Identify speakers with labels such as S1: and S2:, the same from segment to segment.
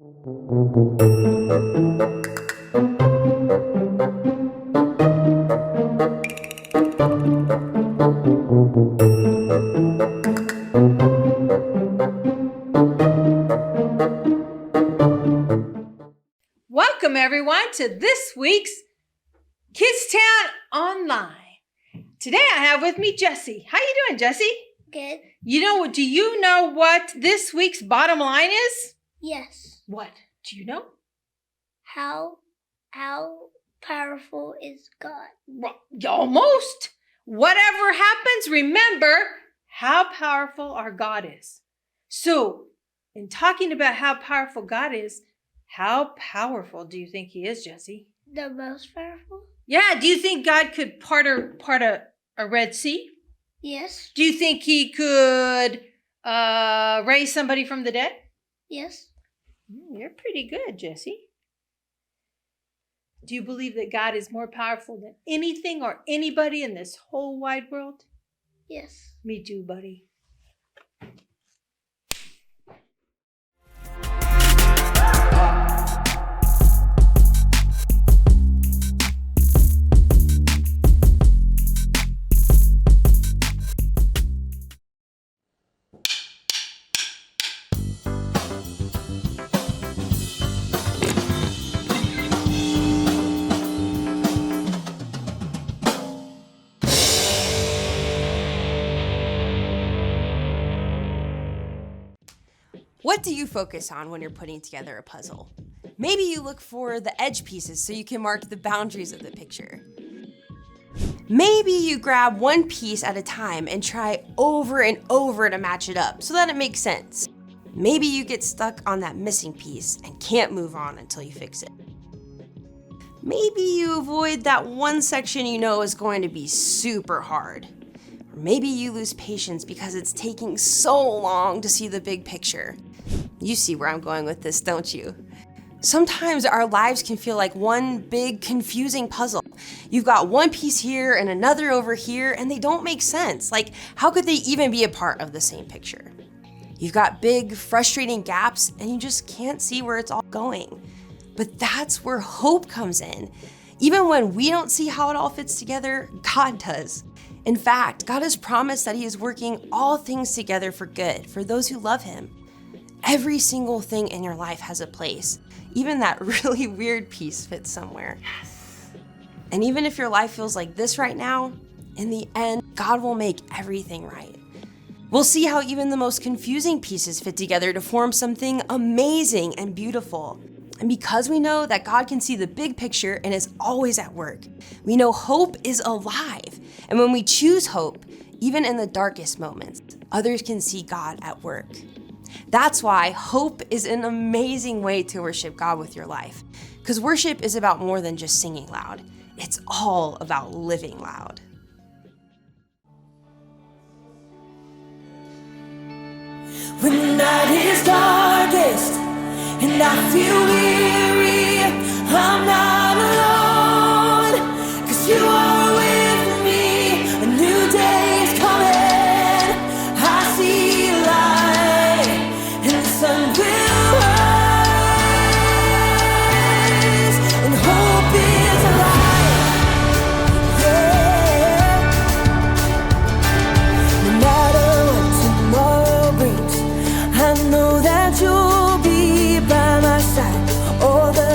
S1: Welcome everyone to this week's Kids Town Online. Today I have with me Jessie. How you doing, Jessie?
S2: Good.
S1: Do you know what this week's bottom line is?
S2: Yes.
S1: What? Do you know?
S2: How powerful is God?
S1: Almost. Whatever happens, remember how powerful our God is. So, in talking about how powerful God is, how powerful do you think he is, Jessie?
S2: The most powerful?
S1: Yeah, do you think God could part a Red Sea?
S2: Yes.
S1: Do you think he could raise somebody from the dead?
S2: Yes.
S1: You're pretty good, Jessie. Do you believe that God is more powerful than anything or anybody in this whole wide world?
S2: Yes.
S1: Me too, buddy.
S3: What do you focus on when you're putting together a puzzle? Maybe you look for the edge pieces so you can mark the boundaries of the picture. Maybe you grab one piece at a time and try over and over to match it up so that it makes sense. Maybe you get stuck on that missing piece and can't move on until you fix it. Maybe you avoid that one section you know is going to be super hard. Or maybe you lose patience because it's taking so long to see the big picture. You see where I'm going with this, don't you? Sometimes our lives can feel like one big confusing puzzle. You've got one piece here and another over here, and they don't make sense. Like, how could they even be a part of the same picture? You've got big, frustrating gaps, and you just can't see where it's all going. But that's where hope comes in. Even when we don't see how it all fits together, God does. In fact, God has promised that he is working all things together for good for those who love him. Every single thing in your life has a place. Even that really weird piece fits somewhere. Yes. And even if your life feels like this right now, in the end, God will make everything right. We'll see how even the most confusing pieces fit together to form something amazing and beautiful. And because we know that God can see the big picture and is always at work, we know hope is alive. And when we choose hope, even in the darkest moments, others can see God at work. That's why hope is an amazing way to worship God with your life. Because worship is about more than just singing loud. It's all about living loud.
S4: When the night is darkest and I feel weary, I'm not alone, 'cause you are with me. A new day is coming, I see light, and the sun will rise, and hope is alive, yeah. No matter what tomorrow brings, I know that you'll be by my side all the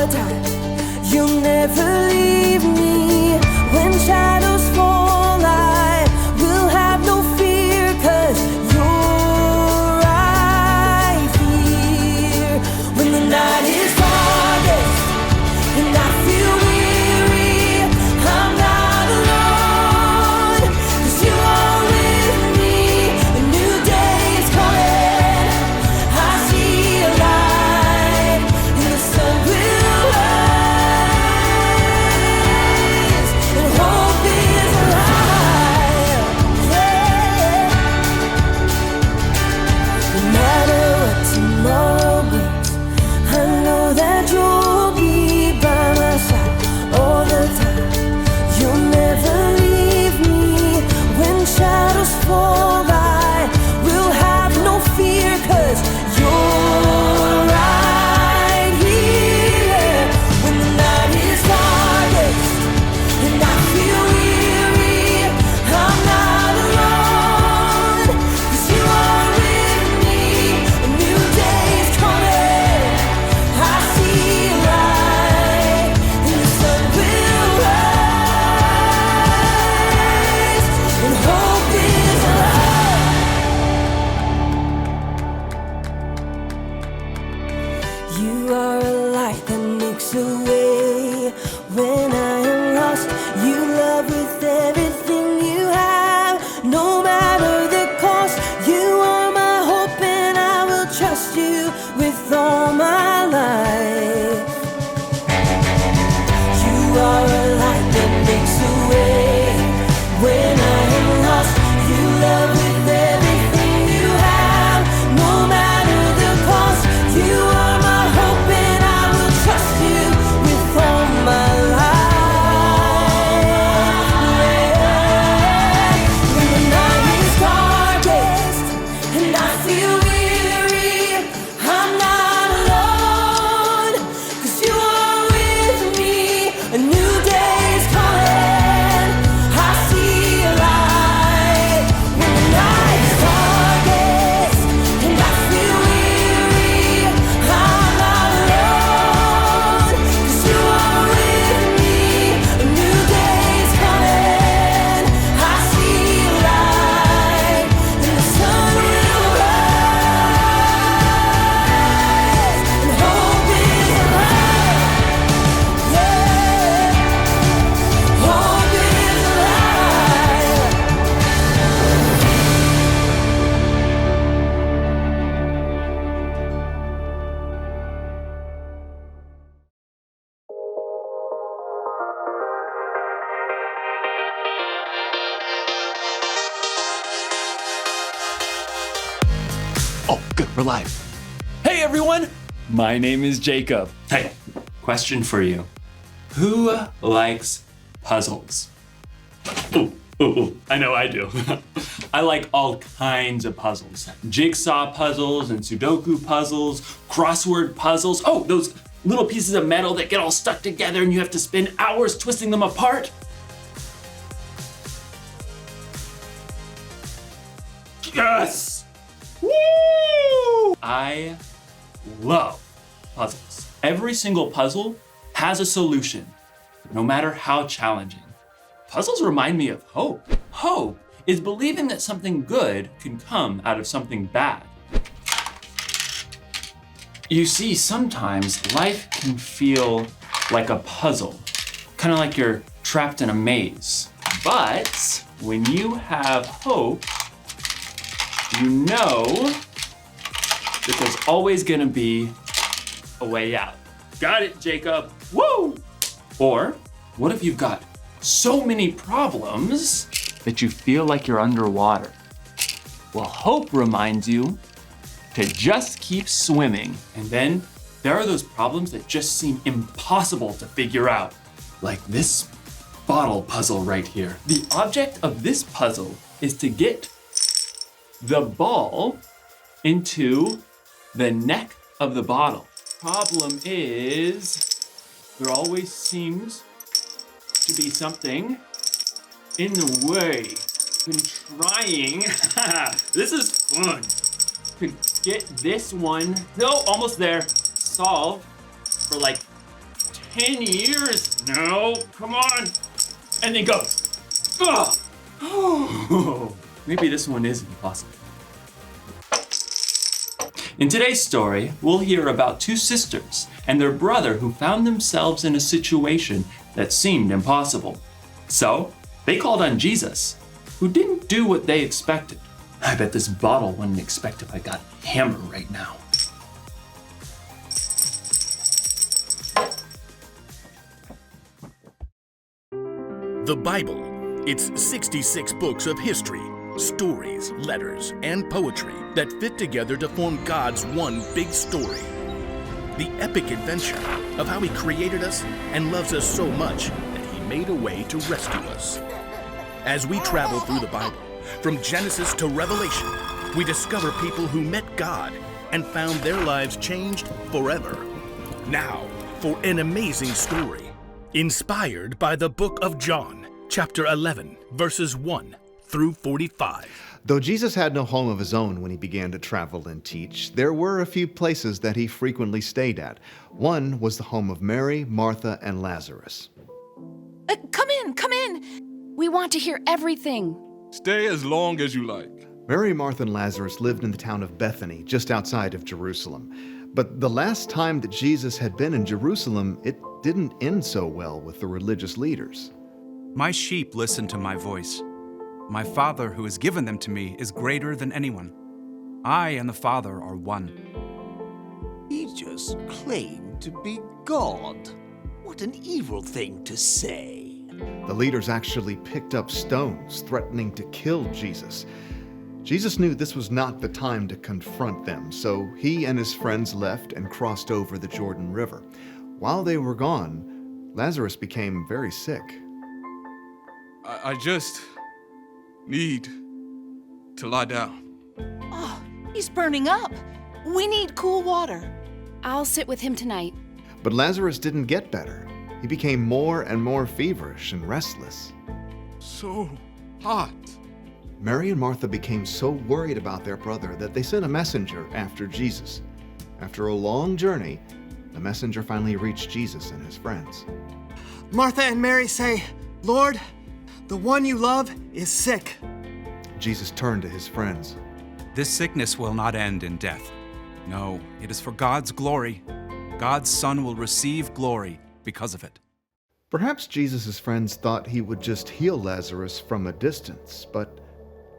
S5: Oh, good, we're live. Hey everyone, my name is Jacob.
S6: Hey, question for you. Who likes puzzles? Ooh, I know I do. I like all kinds of puzzles. Jigsaw puzzles and Sudoku puzzles, crossword puzzles. Oh, those little pieces of metal that get all stuck together and you have to spend hours twisting them apart. Yes! Woo! I love puzzles. Every single puzzle has a solution, no matter how challenging. Puzzles remind me of hope. Hope is believing that something good can come out of something bad. You see, sometimes life can feel like a puzzle, kind of like you're trapped in a maze. But when you have hope, you know that there's always gonna be a way out. Got it, Jacob. Woo! Or what if you've got so many problems that you feel like you're underwater? Well, hope reminds you to just keep swimming. And then there are those problems that just seem impossible to figure out, like this bottle puzzle right here. The object of this puzzle is to get the ball into the neck of the bottle. Problem is, there always seems to be something in the way. Been trying, this is fun, to get this one, no, almost there, solved for like 10 years. No, come on. And then go. Oh, maybe this one is impossible. In today's story, we'll hear about two sisters and their brother who found themselves in a situation that seemed impossible. So, they called on Jesus, who didn't do what they expected. I bet this bottle wouldn't expect if I got hammered right now.
S7: The Bible. It's 66 books of history, stories, letters, and poetry that fit together to form God's one big story. The epic adventure of how He created us and loves us so much that He made a way to rescue us. As we travel through the Bible, from Genesis to Revelation, we discover people who met God and found their lives changed forever. Now, for an amazing story, inspired by the book of John, chapter 11, verses 1 through 45.
S8: Though Jesus had no home of his own when he began to travel and teach, there were a few places that he frequently stayed at. One was the home of Mary, Martha, and Lazarus.
S9: Come in. We want to hear everything.
S10: Stay as long as you like.
S8: Mary, Martha, and Lazarus lived in the town of Bethany, just outside of Jerusalem. But the last time that Jesus had been in Jerusalem, it didn't end so well with the religious leaders.
S11: My sheep listen to my voice. My Father who has given them to me is greater than anyone. I and the Father are one.
S12: He just claimed to be God. What an evil thing to say.
S8: The leaders actually picked up stones, threatening to kill Jesus. Jesus knew this was not the time to confront them, so he and his friends left and crossed over the Jordan River. While they were gone, Lazarus became very sick.
S10: I just need to lie down.
S9: Oh, he's burning up. We need cool water. I'll sit with him tonight.
S8: But Lazarus didn't get better. He became more and more feverish and restless.
S10: So hot.
S8: Mary and Martha became so worried about their brother that they sent a messenger after Jesus. After a long journey, the messenger finally reached Jesus and his friends.
S13: Martha and Mary say, "Lord, the one you love is sick."
S8: Jesus turned to his friends.
S11: This sickness will not end in death. No, it is for God's glory. God's Son will receive glory because of it.
S8: Perhaps Jesus' friends thought he would just heal Lazarus from a distance, but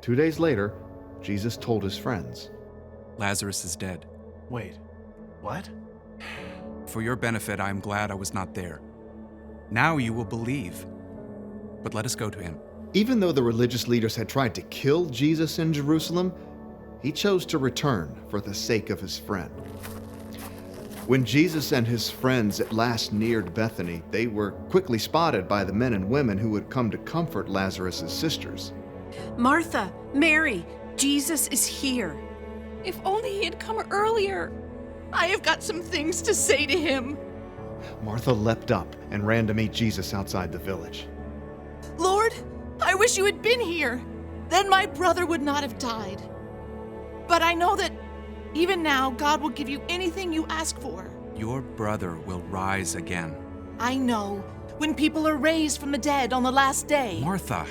S8: 2 days later, Jesus told his friends,
S11: Lazarus is dead.
S13: Wait, what?
S11: For your benefit, I am glad I was not there. Now you will believe. But let us go to him.
S8: Even though the religious leaders had tried to kill Jesus in Jerusalem, he chose to return for the sake of his friend. When Jesus and his friends at last neared Bethany, they were quickly spotted by the men and women who had come to comfort Lazarus' sisters.
S9: Martha, Mary, Jesus is here.
S14: If only he had come earlier. I have got some things to say to him.
S8: Martha leapt up and ran to meet Jesus outside the village.
S9: Lord, I wish you had been here. Then my brother would not have died. But I know that even now, God will give you anything you ask for.
S11: Your brother will rise again.
S9: I know. When people are raised from the dead on the last day.
S11: Martha,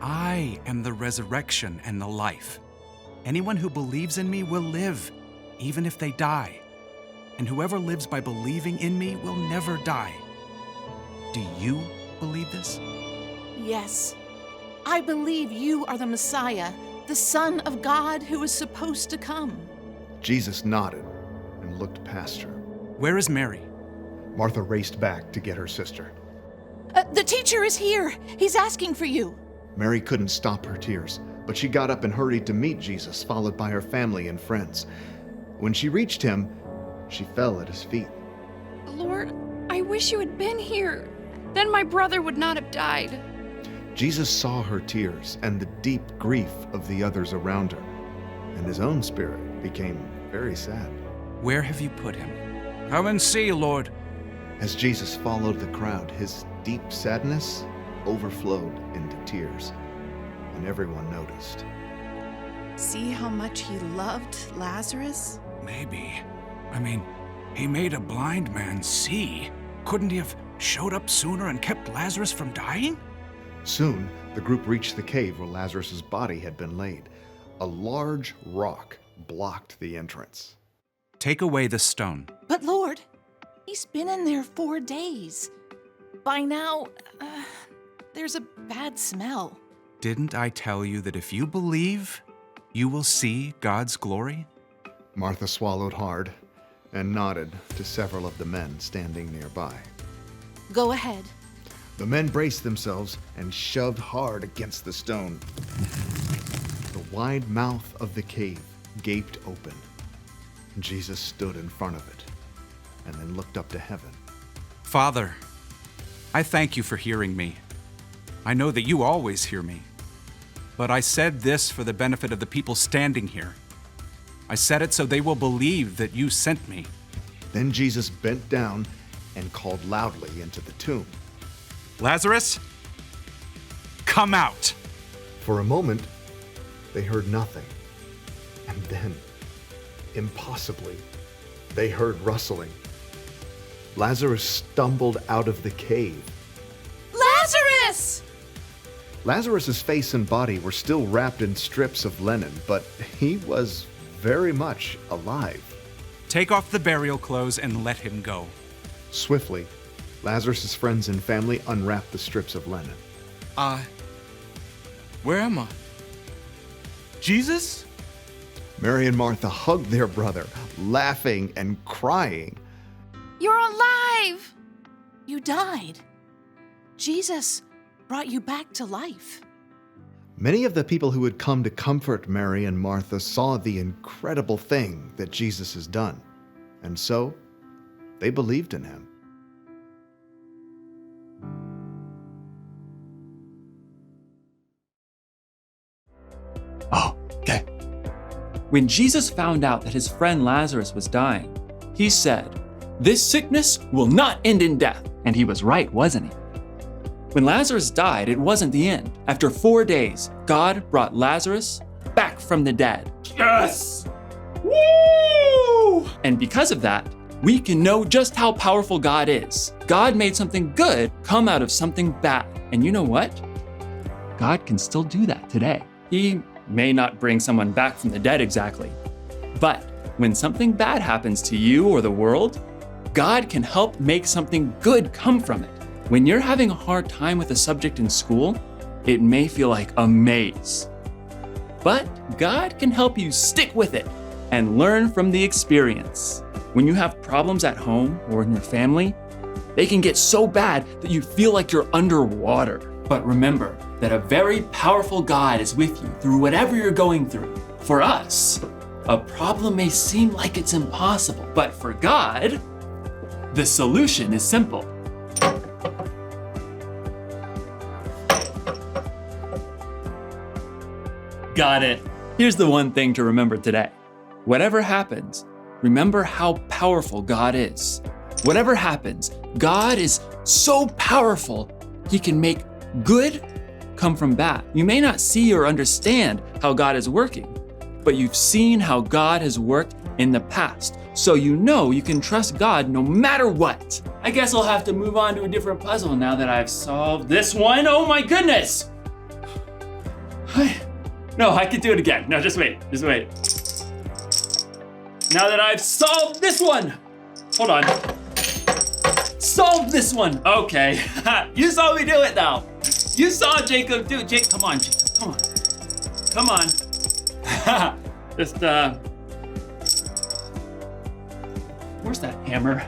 S11: I am the resurrection and the life. Anyone who believes in me will live, even if they die. And whoever lives by believing in me will never die. Do you believe this?
S9: Yes. I believe you are the Messiah, the Son of God who is supposed to come.
S8: Jesus nodded and looked past her.
S11: Where is Mary?
S8: Martha raced back to get her sister.
S9: The teacher is here. He's asking for you.
S8: Mary couldn't stop her tears, but she got up and hurried to meet Jesus, followed by her family and friends. When she reached him, she fell at his feet.
S14: Lord, I wish you had been here. Then my brother would not have died.
S8: Jesus saw her tears and the deep grief of the others around her, and his own spirit became very sad.
S11: Where have you put him? Come and see, Lord.
S8: As Jesus followed the crowd, his deep sadness overflowed into tears, and everyone noticed.
S9: See how much he loved Lazarus?
S11: Maybe. He made a blind man see. Couldn't he have showed up sooner and kept Lazarus from dying?
S8: Soon, the group reached the cave where Lazarus' body had been laid. A large rock blocked the entrance.
S11: Take away the stone.
S9: But Lord, he's been in there 4 days. By now, there's a bad smell.
S11: Didn't I tell you that if you believe, you will see God's glory?
S8: Martha swallowed hard and nodded to several of the men standing nearby.
S9: Go ahead.
S8: The men braced themselves and shoved hard against the stone. The wide mouth of the cave gaped open. Jesus stood in front of it and then looked up to heaven.
S11: Father, I thank you for hearing me. I know that you always hear me. But I said this for the benefit of the people standing here. I said it so they will believe that you sent me.
S8: Then Jesus bent down and called loudly into the tomb.
S11: Lazarus, come out.
S8: For a moment, they heard nothing. And then, impossibly, they heard rustling. Lazarus stumbled out of the cave.
S9: Lazarus!
S8: Lazarus' face and body were still wrapped in strips of linen, but he was very much alive.
S11: Take off the burial clothes and let him go.
S8: Swiftly, Lazarus' friends and family unwrapped the strips of linen.
S10: Where am I? Jesus?
S8: Mary and Martha hugged their brother, laughing and crying.
S9: You're alive! You died. Jesus brought you back to life.
S8: Many of the people who had come to comfort Mary and Martha saw the incredible thing that Jesus has done, and so they believed in him.
S6: Oh, okay. When Jesus found out that his friend Lazarus was dying, he said, "This sickness will not end in death." And he was right, wasn't he? When Lazarus died, it wasn't the end. After 4 days, God brought Lazarus back from the dead. Yes! Woo! And because of that, we can know just how powerful God is. God made something good come out of something bad. And you know what? God can still do that today. He may not bring someone back from the dead exactly, but when something bad happens to you or the world, God can help make something good come from it. When you're having a hard time with a subject in school, it may feel like a maze. But God can help you stick with it and learn from the experience. When you have problems at home or in your family, they can get so bad that you feel like you're underwater. But remember that a very powerful God is with you through whatever you're going through. For us, a problem may seem like it's impossible, but for God, the solution is simple. Got it. Here's the one thing to remember today. Whatever happens, remember how powerful God is. Whatever happens, God is so powerful, He can make good come from bad. You may not see or understand how God is working, but you've seen how God has worked in the past. So you know you can trust God no matter what. I guess I'll have to move on to a different puzzle now that I've solved this one. Oh my goodness! No, I can do it again. No, just wait. Now that I've solved this one. Hold on. Solved this one. Okay. You saw me do it now. You saw Jacob do it. Jake, come on, Jacob. Come on. Just, where's that hammer?